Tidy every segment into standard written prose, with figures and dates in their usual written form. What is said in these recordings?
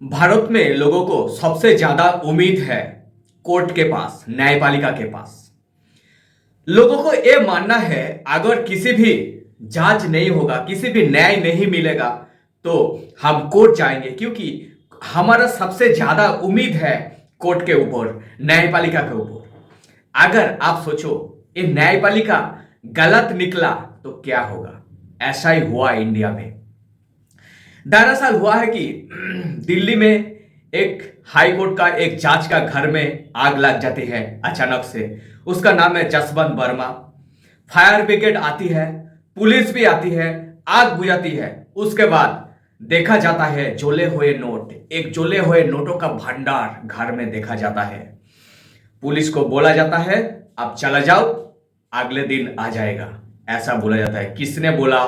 भारत में लोगों को सबसे ज्यादा उम्मीद है कोर्ट के पास, न्यायपालिका के पास। लोगों को यह मानना है अगर किसी भी जांच नहीं होगा, किसी भी न्याय नहीं मिलेगा तो हम कोर्ट जाएंगे, क्योंकि हमारा सबसे ज्यादा उम्मीद है कोर्ट के ऊपर, न्यायपालिका के ऊपर। अगर आप सोचो ये न्यायपालिका गलत निकला तो क्या होगा। ऐसा ही हुआ इंडिया में। दरअसल हुआ है कि दिल्ली में एक हाई कोर्ट का एक जज का घर में आग लग जाती है अचानक से। उसका नाम है जसवंत वर्मा। फायर ब्रिगेड आती है, पुलिस भी आती है, आग बुझाती है। उसके बाद देखा जाता है जोले हुए नोट, एक जोले हुए नोटों का भंडार घर में देखा जाता है। पुलिस को बोला जाता है आप चला जाओ, अगले दिन आ जाएगा, ऐसा बोला जाता है। किसने बोला,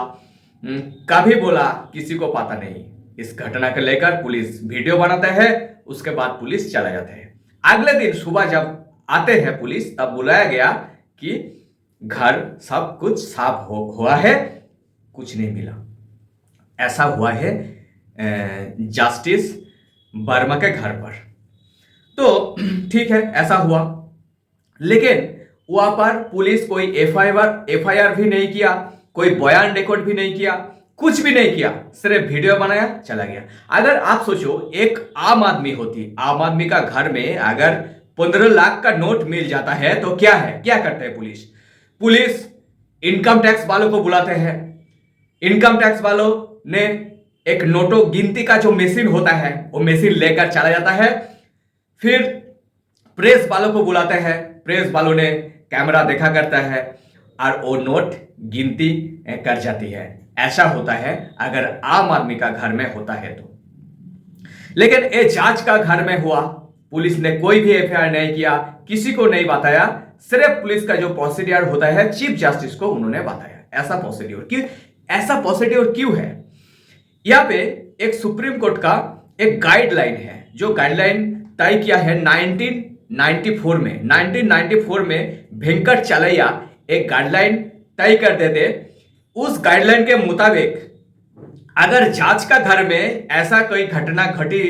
कभी बोला, किसी को पता नहीं। इस घटना को लेकर पुलिस वीडियो बनाते हैं, उसके बाद पुलिस चला जाता है। अगले दिन सुबह जब आते हैं पुलिस, तब बुलाया गया कि घर सब कुछ साफ हुआ है, कुछ नहीं मिला। ऐसा हुआ है जस्टिस वर्मा के घर पर। तो ठीक है, ऐसा हुआ, लेकिन वहां पर पुलिस कोई एफआईआर भी नहीं किया, कोई बयान रिकॉर्ड भी नहीं किया, कुछ भी नहीं किया, सिर्फ वीडियो बनाया चला गया। अगर आप सोचो एक आम आदमी होती, आम आदमी का घर में अगर 15 लाख का नोट मिल जाता है तो क्या है, क्या करते हैं पुलिस? पुलिस इनकम टैक्स वालों को बुलाते हैं। इनकम टैक्स वालों ने एक नोटों गिनती का जो मशीन होता है वो मशीन लेकर चला जाता है। फिर प्रेस वालों को बुलाते हैं, प्रेस वालों ने कैमरा देखा करता है और वो नोट गिनती कर जाती है। ऐसा होता है अगर आम आदमी का घर में होता है तो। लेकिन ये जज का घर में हुआ, पुलिस ने कोई भी एफआईआर नहीं किया, किसी को नहीं बताया। सिर्फ पुलिस का जो प्रोसीड्यूर होता है चीफ जस्टिस को उन्होंने बताया। ऐसा प्रोसीड्यूर क्यों, ऐसा प्रोसीड्यूर क्यों है? यहां पे एक सुप्रीम कोर्ट का एक गाइडलाइन है, जो गाइडलाइन तय किया है 1994 में। 1994 में वेंकटचलैया एक गाइडलाइन तय कर देते। उस गाइडलाइन के मुताबिक अगर जज का घर में ऐसा कोई घटना घटी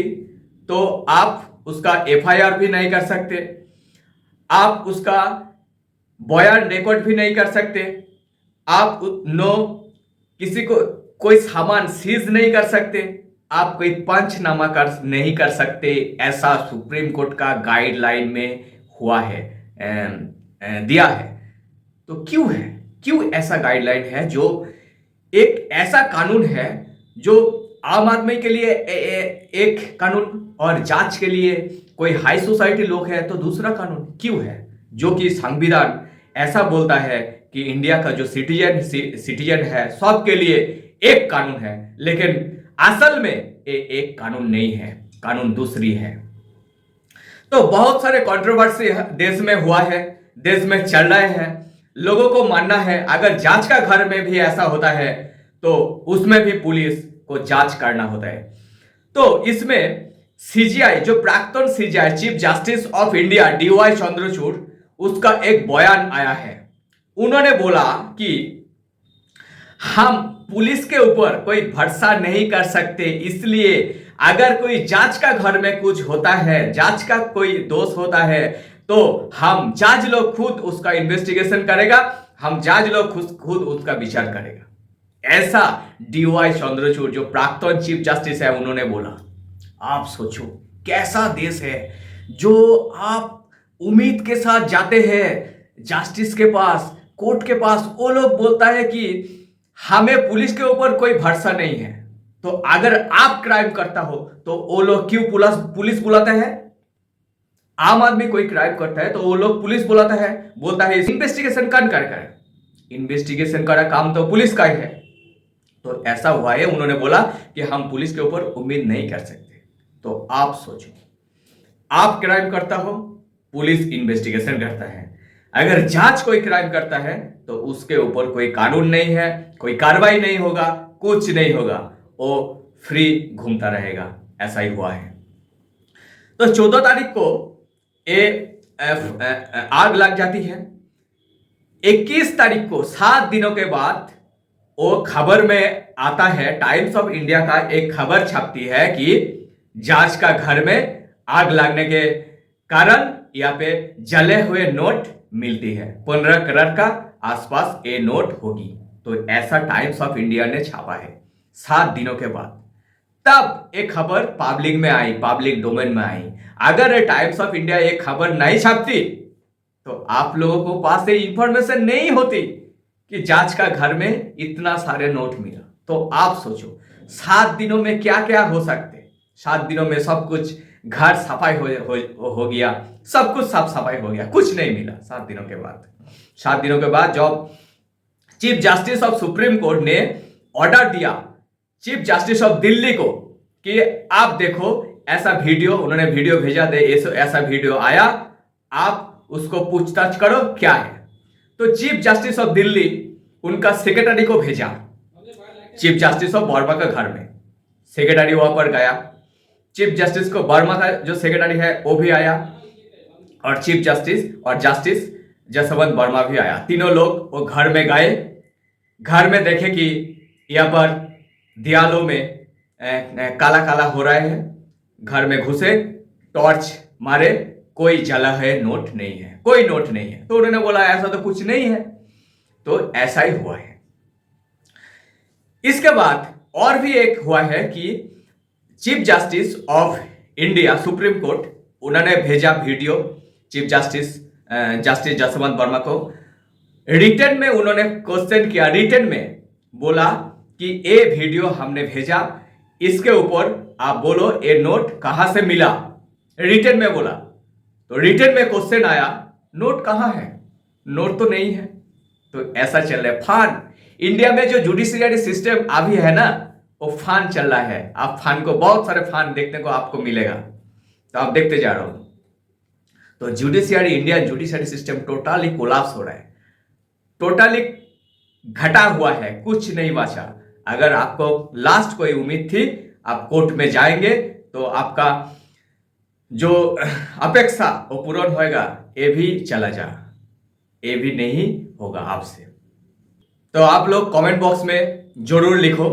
तो आप उसका एफआईआर भी नहीं कर सकते, आप उसका बयान रिकॉर्ड भी नहीं कर सकते, आप किसी को कोई सामान सीज नहीं कर सकते, आप कोई पंचनामा कर नहीं कर सकते। ऐसा सुप्रीम कोर्ट का गाइडलाइन में हुआ है, दिया है। तो क्यों है, क्यों ऐसा गाइडलाइन है? जो एक ऐसा कानून है जो आम आदमी के लिए एक कानून और जांच के लिए कोई हाई सोसाइटी लोग है तो दूसरा कानून क्यों है? जो कि संविधान ऐसा बोलता है कि इंडिया का जो सिटीजन है सबके लिए एक कानून है, लेकिन असल में ये एक कानून नहीं है, कानून दूसरी है। तो बहुत सारे कंट्रोवर्सी देश में हुआ है, देश में चल रहे हैं। लोगों को मानना है अगर जांच का घर में भी ऐसा होता है तो उसमें भी पुलिस को जांच करना होता है। तो इसमें सीजीआई, जो प्राक्तन CGI chief justice of India DY Chandrachud, उसका एक बयान आया है। उन्होंने बोला कि हम पुलिस के ऊपर कोई भरोसा नहीं कर सकते, इसलिए अगर कोई जांच का घर में कुछ होता है, जांच का कोई दोष होता है तो हम जज लोग खुद उसका इन्वेस्टिगेशन करेगा, हम जज लोग खुद उसका विचार करेगा। ऐसा डीवाई चंद्रचूड़ जो प्राक्तन चीफ जस्टिस है उन्होंने बोला। आप सोचो कैसा देश है जो आप उम्मीद के साथ जाते हैं जस्टिस के पास, कोर्ट के पास, वो लोग बोलता है कि हमें पुलिस के ऊपर कोई भरोसा नहीं है। तो अगर आप क्राइम करता हो तो वो लोग क्यों पुलिस बुलाता है? आम आदमी कोई क्राइम करता है तो वो लोग पुलिस बुलाता है, बोलता है इन्वेस्टिगेशन कौन करेगा? इन्वेस्टिगेशन का काम तो पुलिस का ही है। तो ऐसा हुआ है, उन्होंने बोला कि हम पुलिस के ऊपर उम्मीद नहीं कर सकते। तो आप सोचो, आप क्राइम करता हो, पुलिस इन्वेस्टिगेशन करता है। अगर जांच कोई क्राइम करता है तो उसके ऊपर कोई कानून नहीं है, कोई कार्रवाई नहीं होगा, कुछ नहीं होगा, वो फ्री घूमता रहेगा। ऐसा ही हुआ है। तो 14 तारीख को आग लग जाती है। 21 तारीख को 7 दिनों के बाद वो खबर में आता है, टाइम्स ऑफ इंडिया का एक खबर छपती है कि जांच का घर में आग लगने के कारण यहाँ पे जले हुए नोट मिलती है। 15 करोड़ का आसपास ये नोट होगी। तो ऐसा टाइम्स ऑफ इंडिया ने छापा है 7 दिनों के बाद। तब एक खबर पब्लिक में आई, पब्लिक डोमेन में आई। अगर ये टाइम्स ऑफ इंडिया एक खबर नहीं छापती तो आप लोगों को पास ये इंफॉर्मेशन नहीं होती कि जांच का घर में इतना सारे नोट मिला। तो आप सोचो 7 दिनों में क्या क्या हो सकते। 7 दिनों में सब कुछ घर सफाई हो गया, सब कुछ साफ सफाई हो गया, कुछ नहीं मिला 7 दिनों के बाद। 7 दिनों के बाद जब chief justice of supreme court ने ऑर्डर दिया चीफ जस्टिस ऑफ दिल्ली को कि आप देखो ऐसा वीडियो, उन्होंने वीडियो भेजा दे, ऐसा वीडियो आया, आप उसको पूछताछ करो क्या है। तो चीफ जस्टिस ऑफ दिल्ली उनका सेक्रेटरी को भेजा चीफ जस्टिस ऑफ वर्मा के घर में। सेक्रेटरी वहां पर गया, चीफ जस्टिस को वर्मा का जो सेक्रेटरी है वो भी आया और चीफ जस्टिस और जस्टिस जसवंत वर्मा भी आया। तीनों लोग वो घर में गए। घर में देखे कि यहाँ पर दीवालों में काला काला हो रहा है। घर में घुसे, टॉर्च मारे, कोई जला है नोट नहीं है, कोई नोट नहीं है। तो उन्होंने बोला ऐसा तो कुछ नहीं है। तो ऐसा ही हुआ है। इसके बाद और भी एक हुआ है कि chief justice of India supreme court उन्होंने भेजा video chief justice Jaswant Verma को। रिटर्न में उन्होंने क्वेश्चन किया, रिटर्न में बोला कि ये वीडियो हमने भेजा, इसके ऊपर आप बोलो ये नोट कहां से मिला। रिटर्न में बोला। तो रिटर्न में क्वेश्चन आया नोट कहां है, नोट तो नहीं है। तो ऐसा चल रहा है फान। इंडिया में जो जुडिशियरी सिस्टम अभी है ना, वो फान चल रहा है। आप फान को, बहुत सारे फान देखने को आपको मिलेगा, तो आप देखते जा रहे हो। तो judiciary, India judiciary system totally collapse हो रहा है, टोटली घटा हुआ है, कुछ नहीं बचा। अगर आपको लास्ट कोई उम्मीद थी आप कोर्ट में जाएंगे तो आपका जो अपेक्षा वो पूर्ण होएगा, ये भी चला जा, ये भी नहीं होगा आपसे। तो आप लोग कमेंट बॉक्स में जरूर लिखो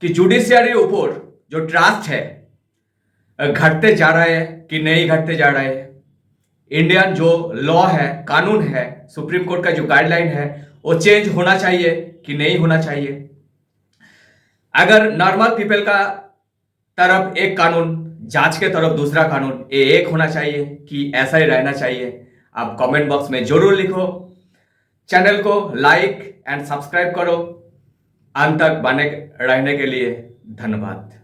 कि जुडिशियरी ऊपर जो ट्रस्ट है घटते जा रहा है कि नहीं घटते जा रहा है। इंडियन जो लॉ है, कानून है, सुप्रीम कोर्ट का जो गाइडलाइन है वो चेंज होना चाहिए कि नहीं होना चाहिए। अगर नॉर्मल पीपल का तरफ एक कानून, जांच के तरफ दूसरा कानून, ये एक होना चाहिए कि ऐसा ही रहना चाहिए। आप कमेंट बॉक्स में जरूर लिखो। चैनल को लाइक एंड सब्सक्राइब करो। अंत तक बने रहने के लिए धन्यवाद।